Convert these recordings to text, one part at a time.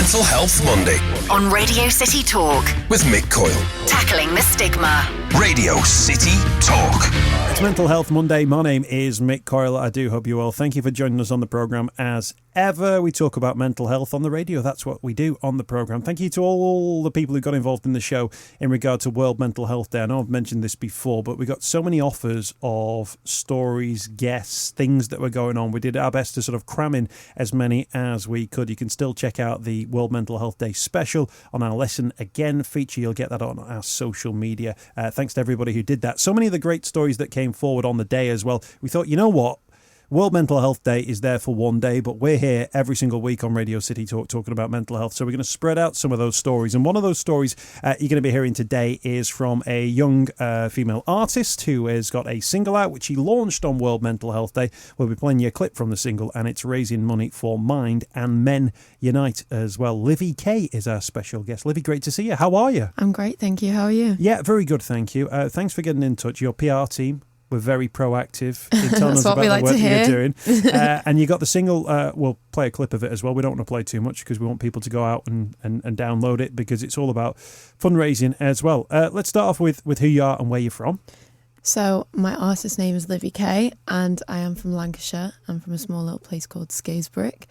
Mental Health Monday on Radio City Talk with Mick Coyle. Tackling the stigma. Radio City Talk. It's Mental Health Monday. My name is Mick Coyle. I do hope you well. Thank you for joining us on the programme as ever. We talk about mental health on the radio. That's what we do on the programme. Thank you to all the people who got involved in the show in regard to World Mental Health Day. I know I've mentioned this before, but we got so many offers of stories, guests, things that were going on. We did our best to sort of cram in as many as we could. You can still check out the World Mental Health Day special on our Listen Again feature. You'll get that on our social media. Thanks to everybody who did that. So many of the great stories that came forward on the day as well. We thought, you know what? World Mental Health Day is there for one day, but we're here every single week on Radio City Talk talking about mental health. So we're going to spread out some of those stories. And one of those stories you're going to be hearing today is from a young female artist who has got a single out, which she launched on World Mental Health Day. We'll be playing you a clip from the single, and it's raising money for Mind and Men Unite as well. Livvy K is our special guest. Livvy, great to see you. How are you? I'm great, thank you. How are you? Yeah, very good, thank you. Thanks for getting in touch. Your PR team were very proroactive in telling us about the work that you're doing. And you got the single, we'll play a clip of it as well. We don't want to play too much because we want people to go out and download it, because it's all about fundraising as well. Let's start off with who you are and where you're from. So my artist name is Livvy K, and I am from Lancashire. I'm from a small little place called Scaysbrick.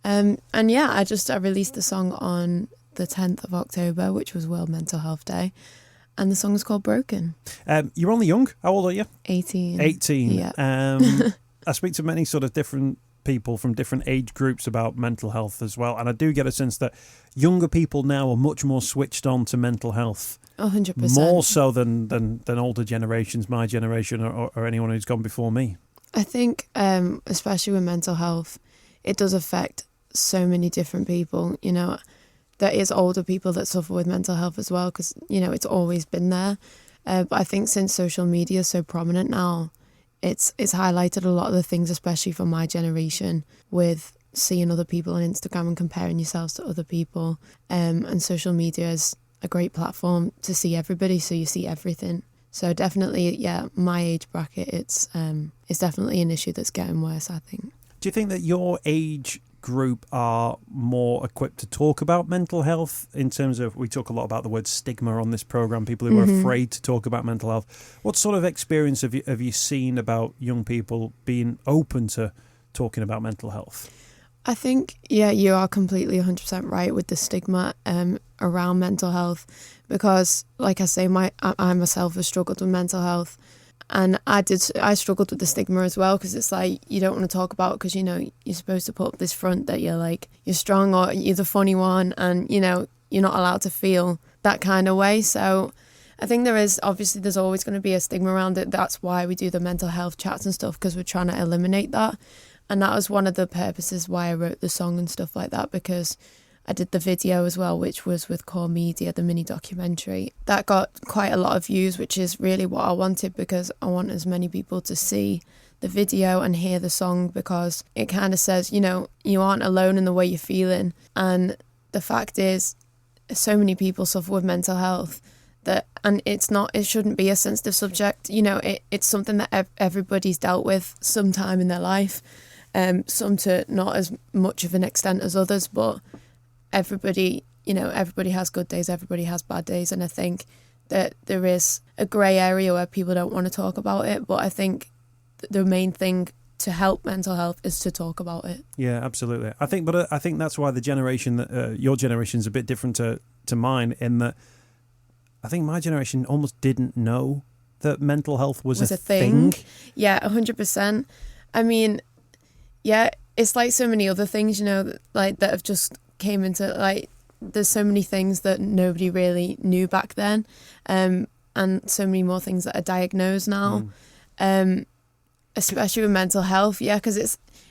And yeah, I released the song on the 10th of October, which was World Mental Health Day. And the song is called Broken. You're only young. How old are you? 18. 18. Yeah. I speak to many sort of different people from different age groups about mental health as well. And I do get a sense that younger people now are much more switched on to mental health. 100%. More so than older generations, my generation, or anyone who's gone before me. I think, especially with mental health, it does affect so many different people, you know. There is older people that suffer with mental health as well, because, you know, it's always been there. But I think since social media is so prominent now, it's highlighted a lot of the things, especially for my generation, with seeing other people on Instagram and comparing yourselves to other people. And social media is a great platform to see everybody, so you see everything. So definitely, yeah, my age bracket, it's definitely an issue that's getting worse, I think. Do you think that your age group are more equipped to talk about mental health, in terms of, we talk a lot about the word stigma on this program, people who are afraid to talk about mental health? What sort of experience have you seen about young people being open to talking about mental health? I think, yeah, you are completely 100% right with the stigma around mental health, because, like I say, I myself have struggled with mental health. And I struggled with the stigma as well, because it's like, you don't want to talk about it because, you know, you're supposed to put up this front that you're strong, or you're the funny one, and, you know, you're not allowed to feel that kind of way. So I think there's always going to be a stigma around it. That's why we do the mental health chats and stuff, because we're trying to eliminate that. And that was one of the purposes why I wrote the song and stuff like that, because I did the video as well, which was with Core Media, the mini documentary. That got quite a lot of views, which is really what I wanted, because I want as many people to see the video and hear the song, because it kind of says, you know, you aren't alone in the way you're feeling. And the fact is, so many people suffer with mental health and it shouldn't be a sensitive subject. You know, it's something that everybody's dealt with sometime in their life. Some to not as much of an extent as others, but everybody has good days, everybody has bad days, and I think that there is a grey area where people don't want to talk about it, but I think the main thing to help mental health is to talk about it. Yeah, absolutely. I think that's why the generation that your generation is a bit different to mine, in that I think my generation almost didn't know that mental health was a thing. Yeah, 100%. I mean, yeah, it's like so many other things, you know, like that have just came into, like, there's so many things that nobody really knew back then, and so many more things that are diagnosed now, especially with mental health. Yeah, because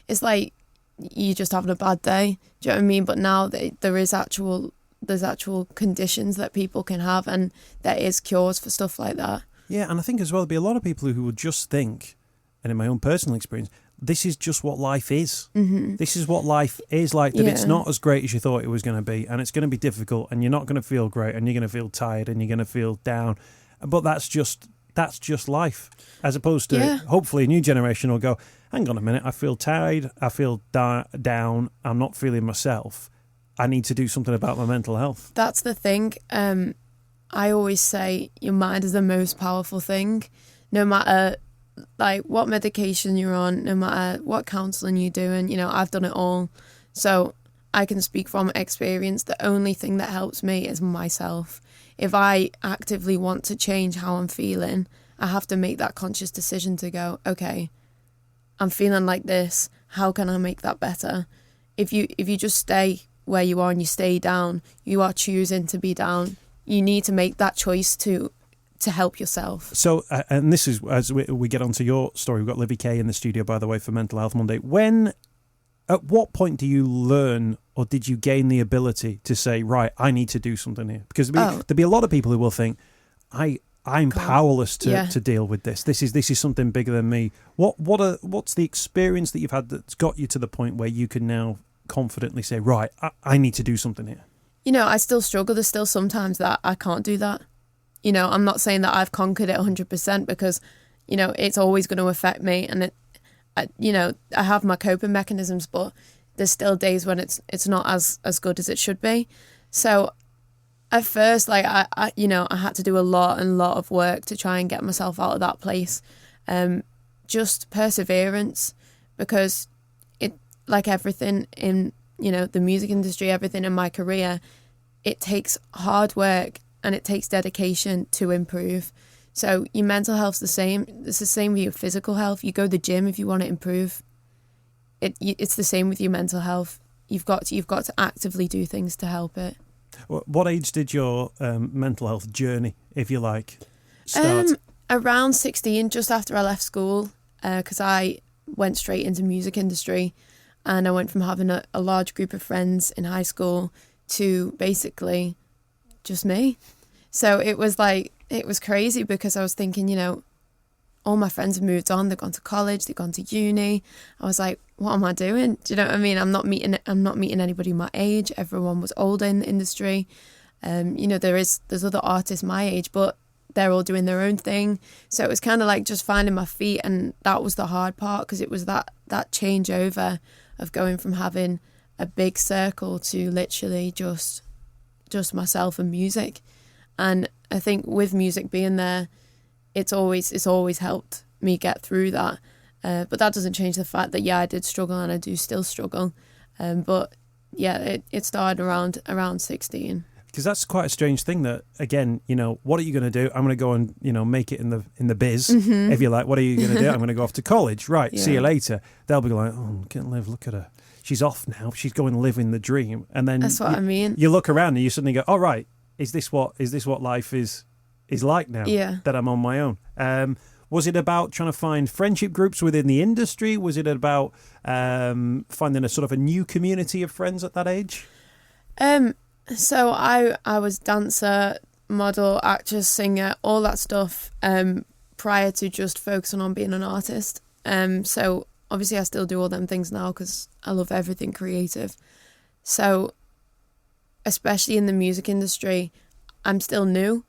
it's like you're just having a bad day, do you know what I mean? But now there's actual conditions that people can have, and there is cures for stuff like that. Yeah, and I think as well, there'll be a lot of people who would just think, and in my own personal experience, this is just what life is. Mm-hmm. This is what life is like, that it's not as great as you thought it was going to be, and it's going to be difficult, and you're not going to feel great, and you're going to feel tired, and you're going to feel down. But that's just life, as opposed to, hopefully, a new generation will go, hang on a minute, I feel tired, I feel down, I'm not feeling myself. I need to do something about my mental health? That's the thing. I always say your mind is the most powerful thing. No matter like what medication you're on, no matter what counselling you're doing, you know, I've done it all. So I can speak from experience. The only thing that helps me is myself. If I actively want to change how I'm feeling, I have to make that conscious decision to go, okay, I'm feeling like this. How can I make that better? If you just stay where you are and you stay down, you are choosing to be down. You need to make that choice to help yourself. So, and this is, as we get onto your story, we've got Livvy K in the studio, by the way, for Mental Health Monday. At what point do you learn, or did you gain the ability to say, right, I need to do something here? Because there'll be a lot of people who will think, I'm powerless to deal with this. This is something bigger than me. What's the experience that you've had that's got you to the point where you can now confidently say, right, I need to do something here? You know, I still struggle. There's still sometimes that I can't do that. You know, I'm not saying that I've conquered it 100% because, you know, it's always going to affect me. And, I have my coping mechanisms, but there's still days when it's not as good as it should be. So at first, like, I had to do a lot of work to try and get myself out of that place. Just perseverance, because it, like everything in, you know, the music industry, everything in my career, it takes hard work and it takes dedication to improve. So your mental health's the same. It's the same with your physical health. You go to the gym if you want to improve. It's the same with your mental health. You've got to actively do things to help it. What age did your mental health journey, if you like, start? Around 16, just after I left school, because I went straight into music industry, and I went from having a large group of friends in high school to basically just me. So it was crazy, because I was thinking, you know, all my friends have moved on. They've gone to college. They've gone to uni. I was like, what am I doing? Do you know what I mean? I'm not meeting anybody my age. Everyone was older in the industry. You know, there's other artists my age, but they're all doing their own thing. So it was kind of like just finding my feet, and that was the hard part, because it was that changeover of going from having a big circle to literally just myself and music. And I think with music being there, it's always helped me get through that. But that doesn't change the fact that, I did struggle and I do still struggle. But yeah, it started around 16. Because that's quite a strange thing that, again, you know, what are you going to do? I'm going to go and, you know, make it in the biz, if you like. What are you going to do? I'm going to go off to college. Right, see you later. They'll be like, oh, can't live, look at her. She's off now. She's going living the dream. And then that's what I mean. You look around and you suddenly go, oh, right, is this what life is like now? Yeah. That I'm on my own. Was it about trying to find friendship groups within the industry? Was it about finding a sort of a new community of friends at that age? So I was dancer, model, actress, singer, all that stuff prior to just focusing on being an artist. So obviously I still do all them things now because I love everything creative. So especially in the music industry, I'm still new.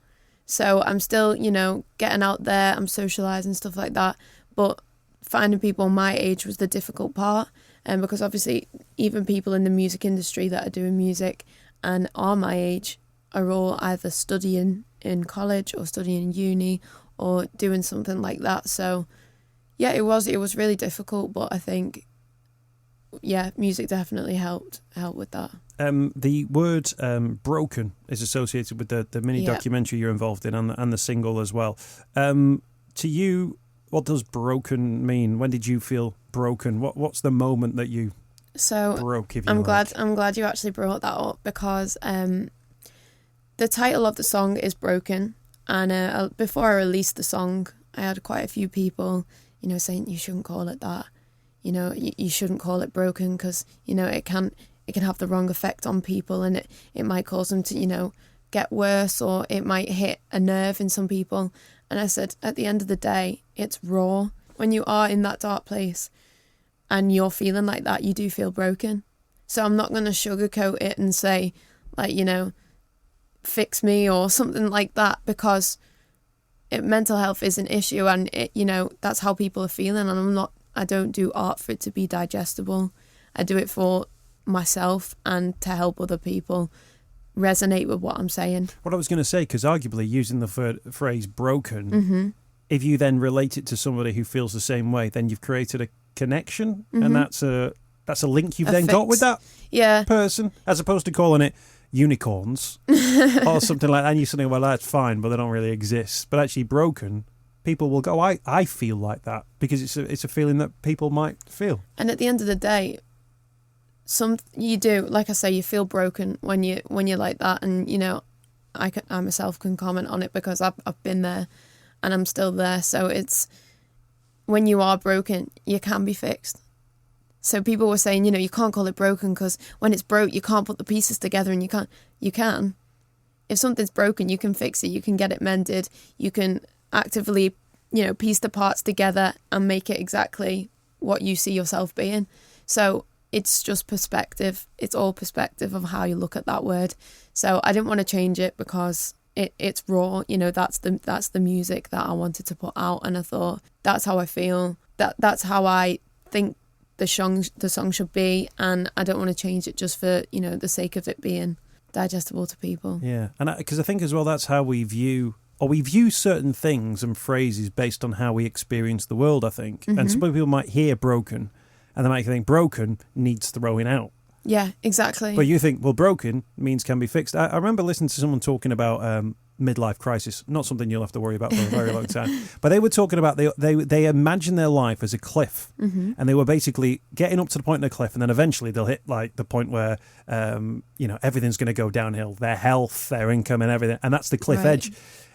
So I'm still, you know, getting out there, I'm socialising, stuff like that. But finding people my age was the difficult part. Because obviously even people in the music industry that are doing music and are my age are all either studying in college or studying in uni or doing something like that. So yeah, it was really difficult, but I think, music definitely helped with that. The word broken is associated with the mini documentary you're involved in and the single as well. To you, what does broken mean? When did you feel broken? What's the moment that you broke? I'm glad you actually brought that up, because the title of the song is Broken, and before I released the song, I had quite a few people, you know, saying you shouldn't call it that. You know, you shouldn't call it broken, because, you know, it can have the wrong effect on people, and it might cause them to, you know, get worse, or it might hit a nerve in some people. And I said, at the end of the day, it's raw. When you are in that dark place and you're feeling like that, you do feel broken. So I'm not going to sugarcoat it and say, like, you know, fix me or something like that, because mental health is an issue, and you know, that's how people are feeling. And I don't do art for it to be digestible. I do it for myself and to help other people resonate with what I'm saying. What I was going to say, because arguably using the phrase broken, if you then relate it to somebody who feels the same way, then you've created a connection, and that's a link you've then got with that person, as opposed to calling it unicorns or something like that. And you're saying, well, that's fine, but they don't really exist. But actually broken, people will go, I feel like that, because it's a feeling that people might feel. And at the end of the day, you do, like I say, you feel broken when you're like that. And, you know, I myself can comment on it because I've been there and I'm still there. So it's, when you are broken, you can be fixed. So people were saying, you know, you can't call it broken because when it's broke, you can't put the pieces together, and you can. If something's broken, you can fix it. You can get it mended. You can actively, you know, piece the parts together and make it exactly what you see yourself being. So it's just perspective. It's all perspective of how you look at that word. So I didn't want to change it because it's raw. You know, that's the music that I wanted to put out, and I thought that's how I feel. That's how I think the song should be, and I don't want to change it just for, you know, the sake of it being digestible to people. Yeah, and because I think as well that's how we view certain things and phrases based on how we experience the world, I think. And some people might hear broken and they might think broken needs throwing out. Yeah, exactly. But you think, well, broken means can be fixed. I remember listening to someone talking about midlife crisis, not something you'll have to worry about for a very long time. But they were talking about they imagine their life as a cliff, and they were basically getting up to the point of the cliff, and then eventually they'll hit like the point where you know, everything's going to go downhill, their health, their income, and everything, and that's the cliff edge.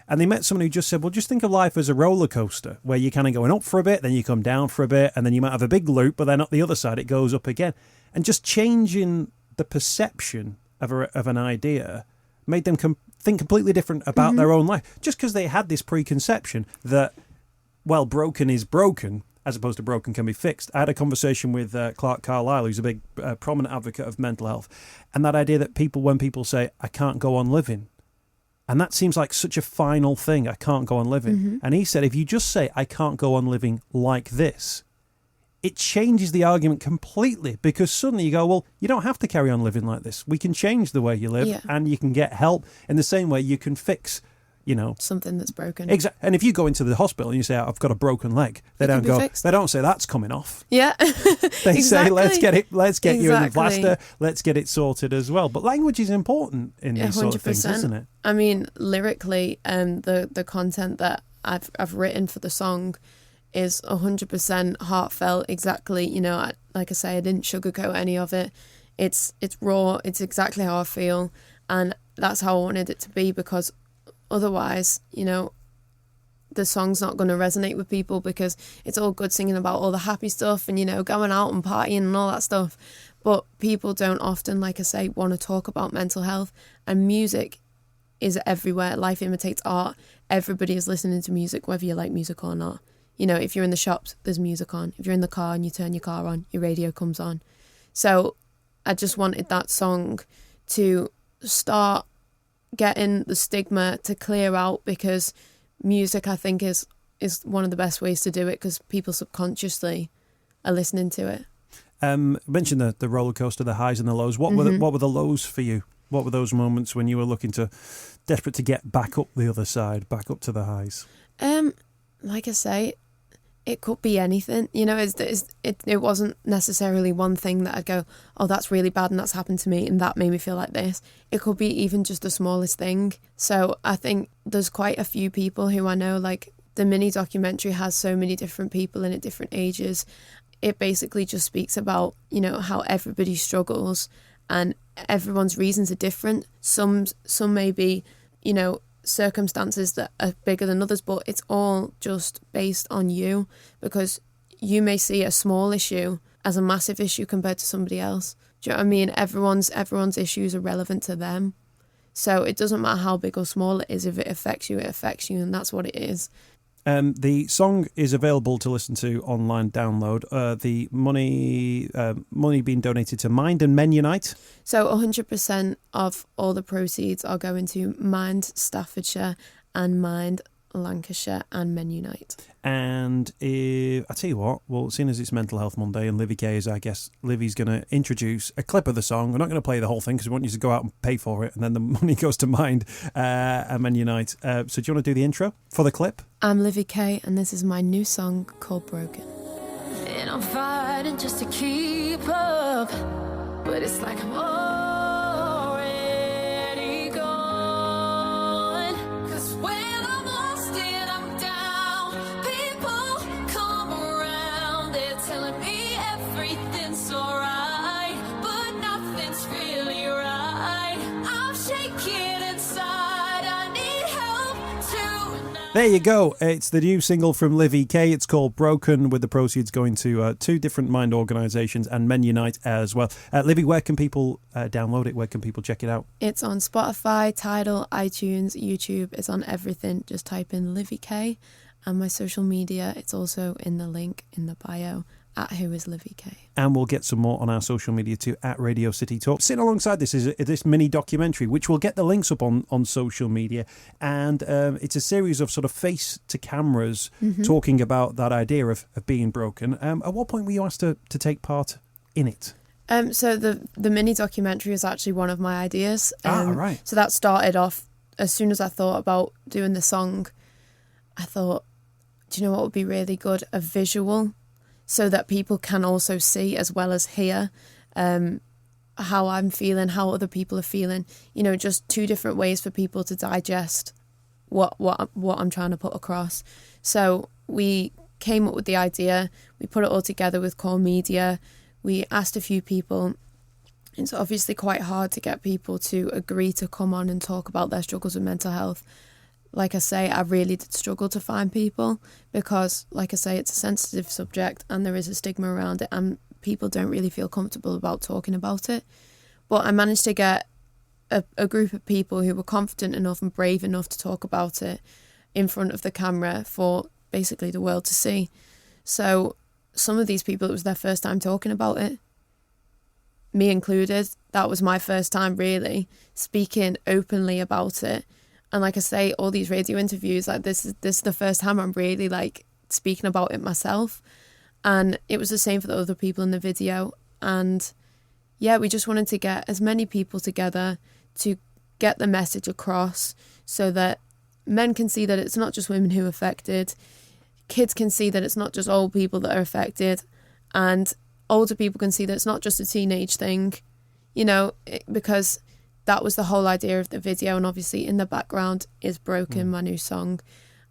And they met someone who just said, well, just think of life as a roller coaster where you're kind of going up for a bit, then you come down for a bit, and then you might have a big loop, but then at the other side it goes up again. And just changing the perception of an idea made them think completely different about their own life. Just because they had this preconception that, well, broken is broken, as opposed to broken can be fixed. I had a conversation with Clark Carlisle, who's a big prominent advocate of mental health, and that idea that when people say, I can't go on living, and that seems like such a final thing, I can't go on living. And he said, if you just say, I can't go on living like this, it changes the argument completely, because suddenly you go, well, you don't have to carry on living like this. We can change the way you live, and you can get help in the same way you can fix, you know, something that's broken. Exactly. And if you go into the hospital and you say, I've got a broken leg, they don't say that's coming off. Yeah. They say, let's get you in the plaster, let's get it sorted as well. But language is important in these 100%. Sort of things, isn't it? I mean, lyrically, the content that I've written for the song is 100% heartfelt. Exactly, you know, like I say, I didn't sugarcoat any of it. It's raw. It's exactly how I feel, and that's how I wanted it to be, because otherwise, you know, the song's not going to resonate with people, because it's all good singing about all the happy stuff and, you know, going out and partying and all that stuff, but people don't often, like I say, want to talk about mental health. And music is everywhere. Life imitates art. Everybody is listening to music, whether you like music or not. You know, if you're in the shops, there's music on. If you're in the car and you turn your car on, your radio comes on. So I just wanted that song to start getting the stigma to clear out, because music, I think, is one of the best ways to do it, because people subconsciously are listening to it. Mention the roller coaster, the highs and the lows. What were the lows for you? What were those moments when you were desperate to get back up the other side, back up to the highs? Like I say, it could be anything. You know, it wasn't necessarily one thing that I'd go, oh, that's really bad and that's happened to me and that made me feel like this. It could be even just the smallest thing. So I think there's quite a few people who I know, like the mini documentary has so many different people in at different ages. It basically just speaks about, you know, how everybody struggles and everyone's reasons are different. Some may be, you know, circumstances that are bigger than others, but it's all just based on you, because you may see a small issue as a massive issue compared to somebody else. Do you know what I mean? Everyone's issues are relevant to them, so it doesn't matter how big or small it is. If it affects you, and that's what it is. The song is available to listen to online download. The money being donated to Mind and Men Unite. So 100% of all the proceeds are going to Mind Staffordshire and Mind Lancashire, and Men Unite. And I tell you what, well, seeing as it's Mental Health Monday and Livvy K is our guest, Livy's going to introduce a clip of the song. We're not going to play the whole thing because we want you to go out and pay for it, and then the money goes to Mind and Men Unite. So do you want to do the intro for the clip? I'm Livvy K, and this is my new song called Broken. And I'm fighting just to keep up, but it's like I'm already gone. 'Cause when I'm lost and I'm down, people come around. They're telling me everything's alright, but nothing's really right. I'm shaking inside, I need help tonight. There you go. It's the new single from Livvy K. It's called Broken, with the proceeds going to two different Mind organisations and Men Unite as well. Livvy, where can people download it? Where can people check it out? It's on Spotify, Tidal, iTunes, YouTube. It's on everything. Just type in Livvy K. And my social media, it's also in the link in the bio at Who Is Livvy K. And we'll get some more on our social media too, at Radio City Talk. Sitting alongside this is this mini documentary, which we'll get the links up on social media. And it's a series of sort of face to cameras talking about that idea of being broken. At what point were you asked to take part in it? So the mini documentary is actually one of my ideas. Right. So that started off as soon as I thought about doing the song. I thought, do you know what would be really good? A visual, so that people can also see as well as hear how I'm feeling, how other people are feeling. You know, just two different ways for people to digest what I'm trying to put across. So we came up with the idea. We put it all together with Core Media. We asked a few people. It's obviously quite hard to get people to agree to come on and talk about their struggles with mental health. Like I say, I really did struggle to find people because, like I say, it's a sensitive subject and there is a stigma around it and people don't really feel comfortable about talking about it. But I managed to get a group of people who were confident enough and brave enough to talk about it in front of the camera for basically the world to see. So some of these people, it was their first time talking about it. Me included. That was my first time really speaking openly about it. And like I say, all these radio interviews, like this is the first time I'm really like speaking about it myself. And it was the same for the other people in the video. And yeah, we just wanted to get as many people together to get the message across so that men can see that it's not just women who are affected. Kids can see that it's not just old people that are affected. And older people can see that it's not just a teenage thing, you know, because that was the whole idea of the video. And obviously in the background is Broken, my new song.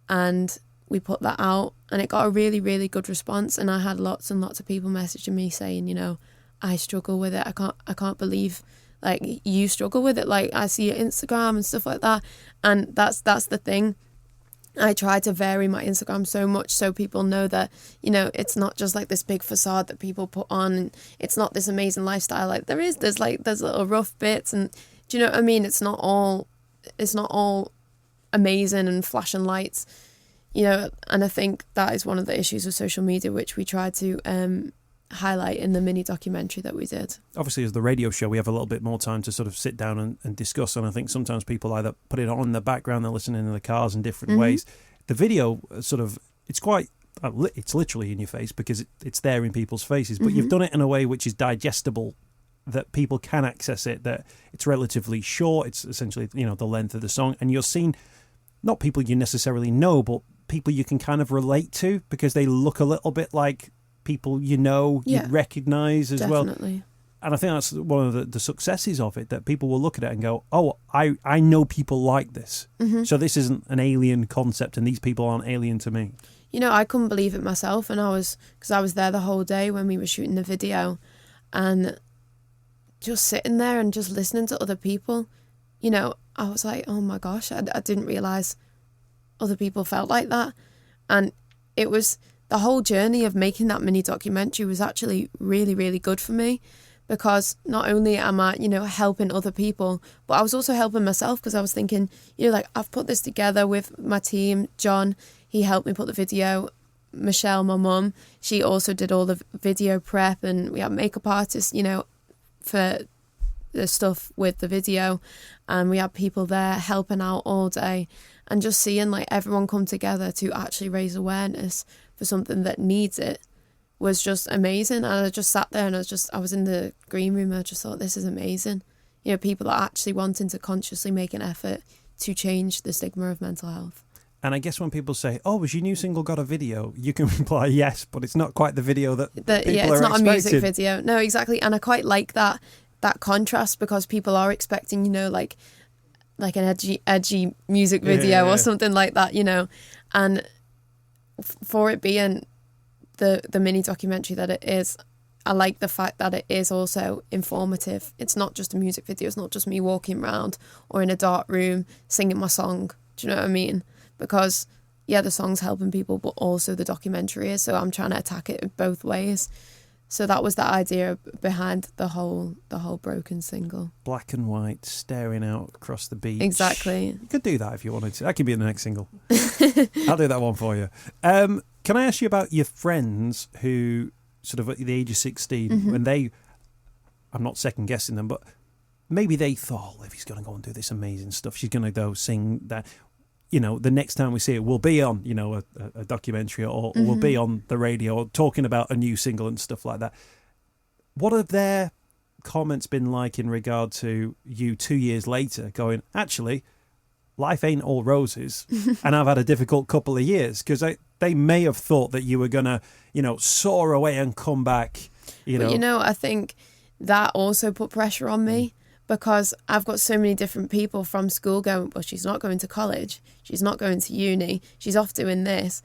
And we put that out and it got a really, really good response. And I had lots and lots of people messaging me saying, you know, I struggle with it. I can't believe like you struggle with it. Like I see your Instagram and stuff like that. And that's the thing. I try to vary my Instagram so much so people know that, you know, it's not just like this big facade that people put on. And it's not this amazing lifestyle. Like there's little rough bits and, do you know what I mean? It's not all amazing and flashing lights, you know. And I think that is one of the issues with social media, which we tried to highlight in the mini documentary that we did. Obviously, as the radio show, we have a little bit more time to sort of sit down and discuss. And I think sometimes people either put it on in the background, they're listening in the cars in different ways. The video sort of, it's literally in your face because it's there in people's faces. But you've done it in a way which is digestible, that people can access it, that it's relatively short. It's essentially, you know, the length of the song. And you're seeing not people you necessarily know, but people you can kind of relate to because they look a little bit like people you know, you recognise as definitely. Well. And I think that's one of the successes of it, that people will look at it and go, oh, I know people like this. So this isn't an alien concept and these people aren't alien to me. You know, I couldn't believe it myself. And I was there the whole day when we were shooting the video and just sitting there and just listening to other people, you know, I was like, oh my gosh, I didn't realise other people felt like that. And it was the whole journey of making that mini documentary was actually really, really good for me because not only am I, you know, helping other people, but I was also helping myself because I was thinking, you know, like I've put this together with my team. John, he helped me put the video. Michelle, my mum, she also did all the video prep and we had makeup artists, you know, for the stuff with the video, and we had people there helping out all day, and just seeing like everyone come together to actually raise awareness for something that needs it was just amazing. And I just sat there and I was in the green room and I just thought, this is amazing. You know, people are actually wanting to consciously make an effort to change the stigma of mental health. And I guess when people say, "Oh, was your new single got a video?" you can reply, "Yes, but it's not quite the video that people it's are not expecting." A music video. No, exactly. And I quite like that contrast, because people are expecting, you know, like an edgy music video or something like that, you know. And for it being the mini documentary that it is, I like the fact that it is also informative. It's not just a music video. It's not just me walking around or in a dark room singing my song. Do you know what I mean? Because, yeah, the song's helping people, but also the documentary is. So I'm trying to attack it both ways. So that was the idea behind the whole Broken single. Black and white, staring out across the beach. Exactly. You could do that if you wanted to. That could be the next single. I'll do that one for you. Can I ask you about your friends who, sort of at the age of 16, when I'm not second guessing them, but maybe they thought, Livvy's going to go and do this amazing stuff. She's going to go sing that. You know, the next time we see it, we'll be on, you know, a documentary, or we'll be on the radio or talking about a new single and stuff like that. What have their comments been like in regard to you 2 years later going, actually, life ain't all roses and I've had a difficult couple of years? Because they may have thought that you were going to, you know, soar away and come back, you know. But, you know, I think that also put pressure on me. Because I've got so many different people from school going, well, she's not going to college, she's not going to uni, she's off doing this.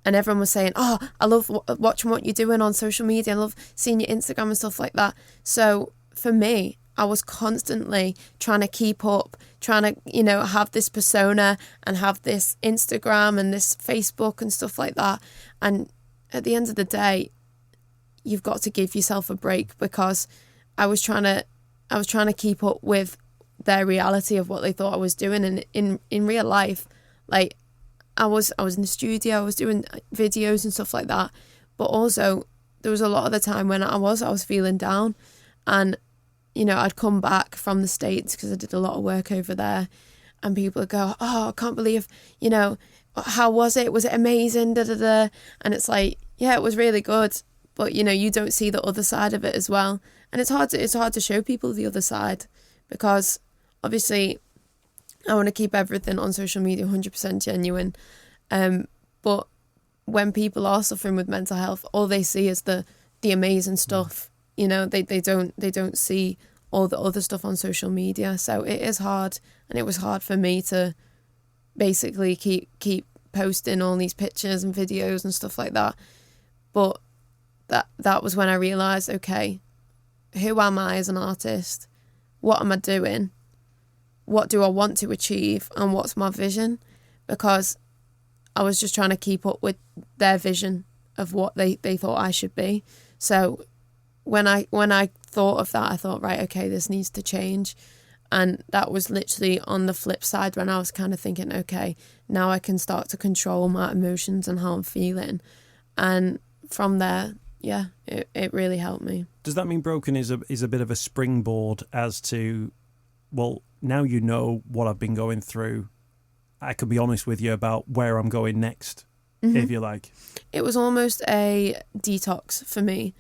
And everyone was saying, oh, I love watching what you're doing on social media, I love seeing your Instagram and stuff like that. So for me, I was constantly trying to keep up, trying to, you know, have this persona and have this Instagram and this Facebook and stuff like that. And at the end of the day, you've got to give yourself a break, because I was trying to keep up with their reality of what they thought I was doing. And in real life, like, I was in the studio, I was doing videos and stuff like that. But also there was a lot of the time when I was feeling down, and, you know, I'd come back from the States because I did a lot of work over there, and people would go, oh, I can't believe, you know, how was it? Was it amazing? Da, da, da. And it's like, yeah, it was really good. But, you know, you don't see the other side of it as well. And it's hard to show people the other side, because obviously I want to keep everything on social media 100% genuine. But when people are suffering with mental health, all they see is the amazing stuff. You know, they don't see all the other stuff on social media. So it is hard, and it was hard for me to basically keep posting all these pictures and videos and stuff like that. But that was when I realised, okay, who am I as an artist? What am I doing? What do I want to achieve? And what's my vision? Because I was just trying to keep up with their vision of what they thought I should be. So when I thought of that, I thought, right, okay, this needs to change. And that was literally on the flip side, when I was kind of thinking, okay, now I can start to control my emotions and how I'm feeling. And from there, yeah, it really helped me. Does that mean Broken is a bit of a springboard as to, well, now you know what I've been going through, I could be honest with you about where I'm going next, if you like? It was almost a detox for me,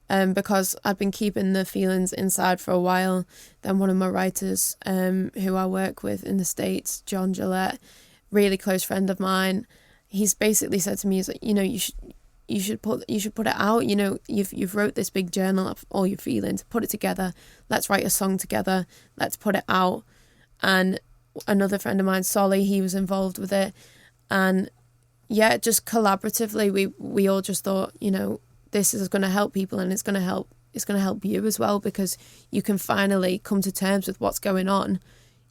because I'd been keeping the feelings inside for a while. Then one of my writers, who I work with in the States, John Gillette, really close friend of mine, he's basically said to me, he's like, you know, you should put it out. You know, you've wrote this big journal of all your feelings. Put it together. Let's write a song together. Let's put it out. And another friend of mine, Solly, he was involved with it. And yeah, just collaboratively, we all just thought, you know, this is going to help people, and it's going to help you as well, because you can finally come to terms with what's going on.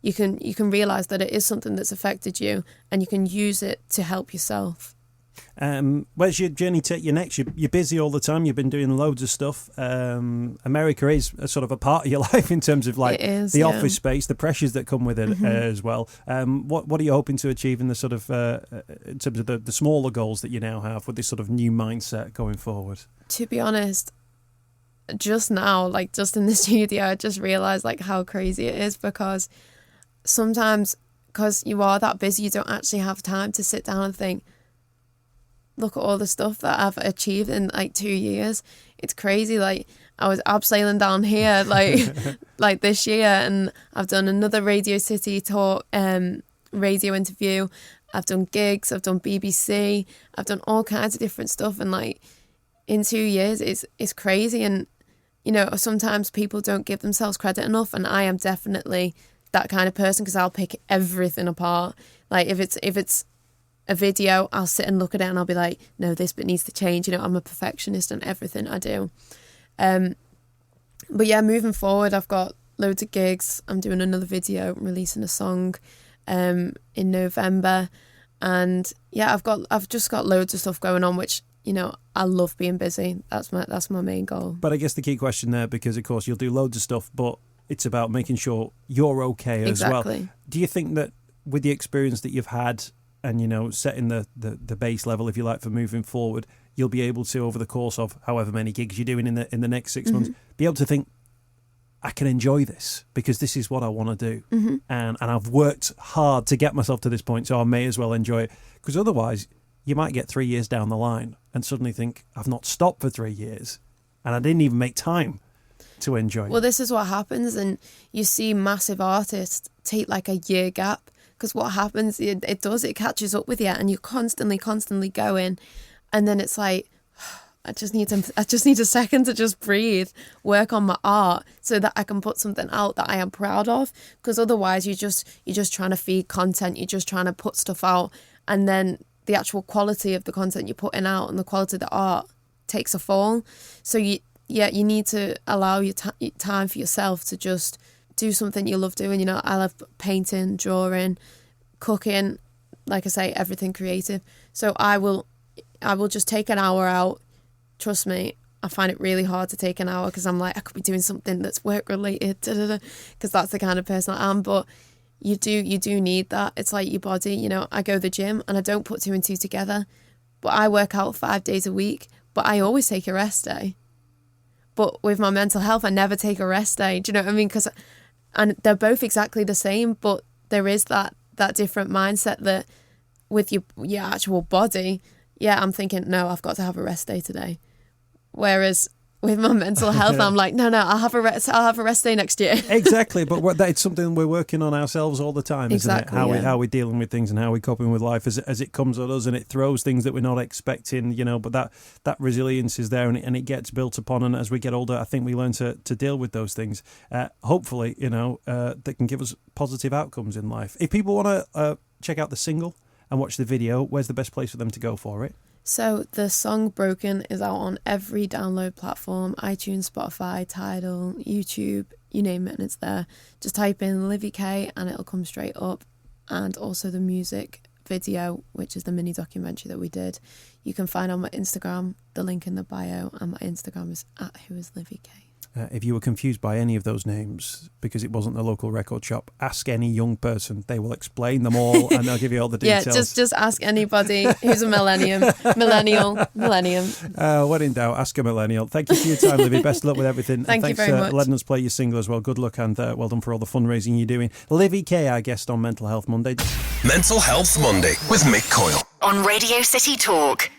You can realise that it is something that's affected you, and you can use it to help yourself. Where's your journey take you next? You're busy all the time. You've been doing loads of stuff. America is a sort of a part of your life in terms of like the office space, the pressures that come with it as well. What are you hoping to achieve in the sort of in terms of the smaller goals that you now have with this sort of new mindset going forward? To be honest, just now, like just in the studio, I just realised like how crazy it is, because sometimes, because you are that busy, you don't actually have time to sit down and think, look at all the stuff that I've achieved in like 2 years. It's crazy. Like I was abseiling down here like this year, and I've done another Radio City Talk radio interview. I've done gigs, I've done BBC, I've done all kinds of different stuff, and like in 2 years it's crazy. And you know, sometimes people don't give themselves credit enough, and I am definitely that kind of person, because I'll pick everything apart. Like if it's a video, I'll sit and look at it and I'll be like, no, this bit needs to change. You know, I'm a perfectionist in everything I do. But yeah, moving forward, I've got loads of gigs. I'm doing another video, releasing a song in November, and yeah, I've just got loads of stuff going on, which, you know, I love being busy. That's my main goal. But I guess the key question there, because of course you'll do loads of stuff, but it's about making sure you're okay as well. Do you think that with the experience that you've had, and, you know, setting the base level, if you like, for moving forward, you'll be able to, over the course of however many gigs you're doing in the next 6 months, be able to think, I can enjoy this because this is what I want to do. And I've worked hard to get myself to this point, so I may as well enjoy it. Because otherwise, you might get 3 years down the line and suddenly think, I've not stopped for 3 years and I didn't even make time to enjoy it. Well, this is what happens, and you see massive artists take like a year gap, because what happens, it catches up with you, and you're constantly going, and then it's like, I just need a second to just breathe, work on my art so that I can put something out that I am proud of, because otherwise you're just trying to feed content, you're just trying to put stuff out, and then the actual quality of the content you're putting out and the quality of the art takes a fall. So you need to allow your time for yourself to just do something you love doing. You know, I love painting, drawing, cooking, like I say, everything creative. So I will just take an hour out. Trust me, I find it really hard to take an hour, because I'm like, I could be doing something that's work related, because that's the kind of person I am. But you do need that. It's like your body, you know. I go to the gym and I don't put 2 and 2 together, but I work out 5 days a week, but I always take a rest day. But with my mental health, I never take a rest day. Do you know what I mean? And they're both exactly the same, but there is that different mindset that with your actual body, yeah, I'm thinking, no, I've got to have a rest day today. Whereas with my mental health, I'm like, no, I'll have a rest day next year. Exactly, but it's something we're working on ourselves all the time, isn't it? How we're dealing with things and how we're coping with life as it comes at us, and it throws things that we're not expecting, you know. But that resilience is there, and it gets built upon. And as we get older, I think we learn to deal with those things. Hopefully, you know, that can give us positive outcomes in life. If people want to check out the single and watch the video, where's the best place for them to go for it? So the song Broken is out on every download platform: iTunes, Spotify, Tidal, YouTube, you name it, and it's there. Just type in Livvy K and it'll come straight up. And also the music video, which is the mini documentary that we did, you can find on my Instagram, the link in the bio, and my Instagram is @whoislivvyk. If you were confused by any of those names because it wasn't the local record shop, ask any young person. They will explain them all and they'll give you all the details. Yeah, just ask anybody who's a millennium. When in doubt, ask a millennial. Thank you for your time, Livvy. Best of luck with everything. Thanks you very much. Letting us play your single as well. Good luck, and well done for all the fundraising you're doing. Livvy K, our guest on Mental Health Monday. Mental Health Monday with Mick Coyle. On Radio City Talk.